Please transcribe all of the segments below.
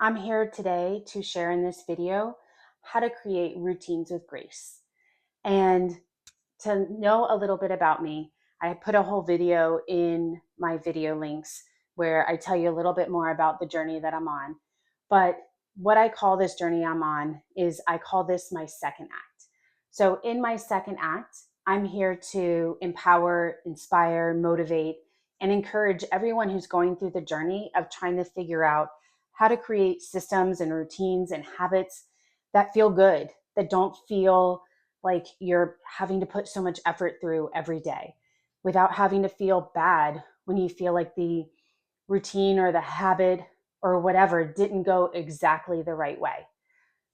I'm here today to share in this video how to create routines with grace. And to know a little bit about me, I put a whole video in my video links where I tell you a little bit more about the journey that I'm on. But what I call this journey I'm on is I call this my second act. So in my second act, I'm here to empower, inspire, motivate, and encourage everyone who's going through the journey of trying to figure out how to create systems and routines and habits that feel good, that don't feel like you're having to put so much effort through every day, without having to feel bad when you feel like the routine or the habit or whatever didn't go exactly the right way.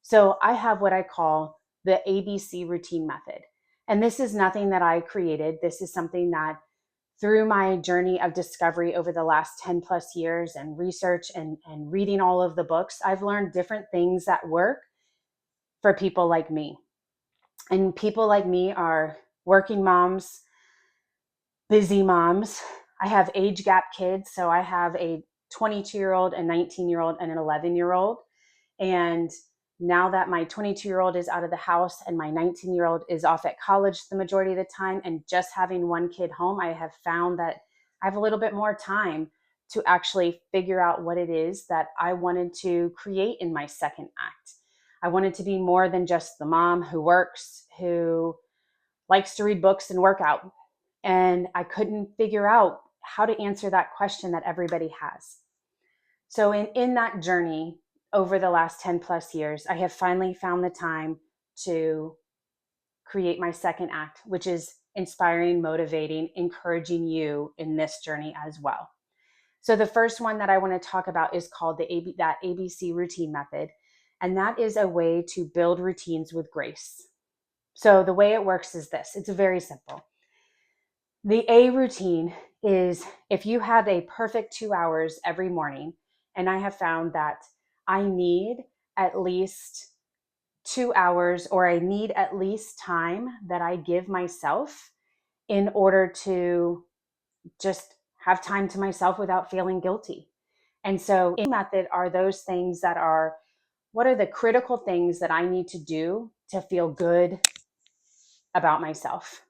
So I have what I call the ABC routine method. And this is nothing that I created. This is something that through my journey of discovery over the last 10 plus years and research and reading all of the books, I've learned different things that work for people like me. And people like me are working moms, busy moms. I have age gap kids. So I have a 22-year-old, a 19-year-old, and an 11-year-old. And now that my 22-year-old is out of the house and my 19-year-old is off at college the majority of the time, and just having one kid home, I have found that I have a little bit more time to actually figure out what it is that I wanted to create in my second act. I wanted to be more than just the mom who works, who likes to read books and work out. And I couldn't figure out how to answer that question that everybody has. So in that journey over the last 10 plus years, I have finally found the time to create my second act, which is inspiring, motivating, encouraging you in this journey as well. So the first one that I want to talk about is called that ABC routine method. And that is a way to build routines with grace. So the way it works is this. It's very simple. The A routine is if you have a perfect 2 hours every morning, and I have found that I need at least 2 hours, or I need at least time that I give myself in order to just have time to myself without feeling guilty. And so in method are those things that are, what are the critical things that I need to do to feel good about myself?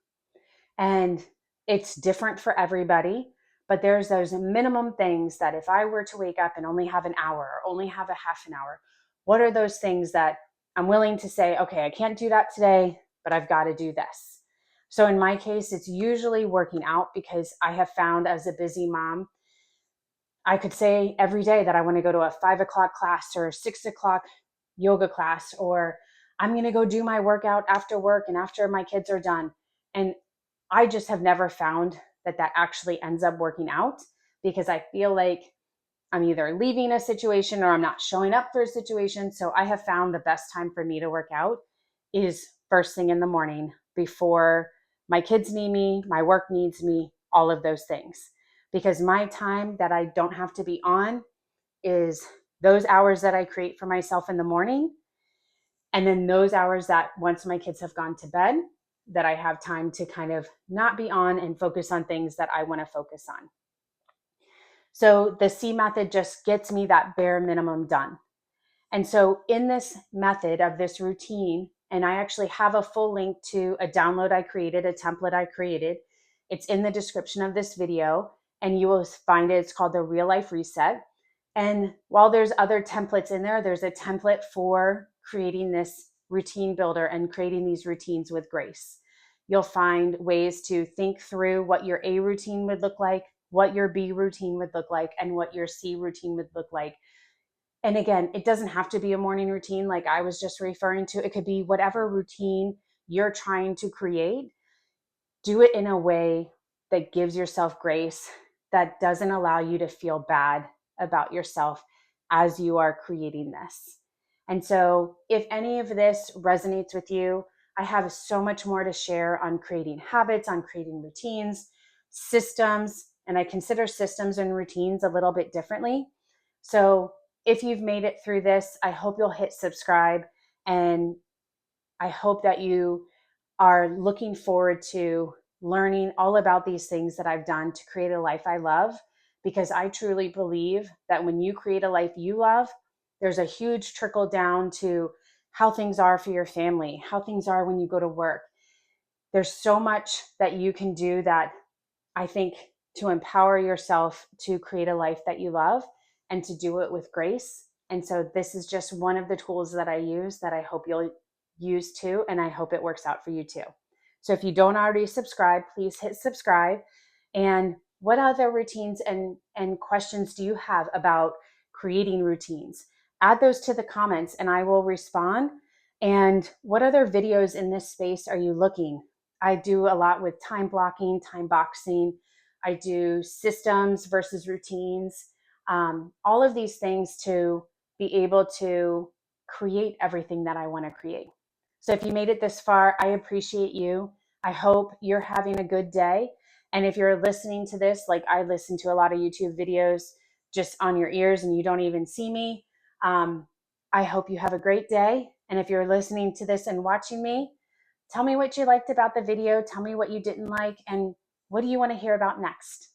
And it's different for everybody, but there's those minimum things that if I were to wake up and only have an hour or only have a half an hour, what are those things that I'm willing to say, okay, I can't do that today, but I've got to do this. So in my case, it's usually working out, because I have found as a busy mom, I could say every day that I want to go to a 5 o'clock class or a 6 o'clock yoga class, or I'm going to go do my workout after work and after my kids are done. And I just have never found that that actually ends up working out, because I feel like I'm either leaving a situation or I'm not showing up for a situation. So I have found the best time for me to work out is first thing in the morning, before my kids need me, my work needs me, all of those things. Because my time that I don't have to be on is those hours that I create for myself in the morning. And then those hours that once my kids have gone to bed, that I have time to kind of not be on and focus on things that I want to focus on. So the C method just gets me that bare minimum done. And so in this method of this routine, and I actually have a full link to a download I created, a template I created. It's in the description of this video, and you will find it. It's called the Real Life Reset. And while there's other templates in there, there's a template for creating this routine builder and creating these routines with grace. You'll find ways to think through what your A routine would look like, what your B routine would look like, and what your C routine would look like. And again, it doesn't have to be a morning routine like I was just referring to. It could be whatever routine you're trying to create. Do it in a way that gives yourself grace, that doesn't allow you to feel bad about yourself as you are creating this. And so if any of this resonates with you, I have so much more to share on creating habits, on creating routines, systems, and I consider systems and routines a little bit differently. So if you've made it through this, I hope you'll hit subscribe, and I hope that you are looking forward to learning all about these things that I've done to create a life I love, because I truly believe that when you create a life you love, there's a huge trickle down to how things are for your family, how things are when you go to work. There's so much that you can do that I think to empower yourself to create a life that you love and to do it with grace. And so this is just one of the tools that I use that I hope you'll use too. And I hope it works out for you too. So if you don't already subscribe, please hit subscribe. And what other routines and questions do you have about creating routines? Add those to the comments and I will respond. And what other videos in this space are you looking? I do a lot with time blocking, time boxing. I do systems versus routines, all of these things to be able to create everything that I want to create. So if you made it this far, I appreciate you. I hope you're having a good day. And if you're listening to this, like I listen to a lot of YouTube videos just on your ears and you don't even see me, I hope you have a great day. And if you're listening to this and watching me, tell me what you liked about the video. Tell me what you didn't like. And what do you want to hear about next?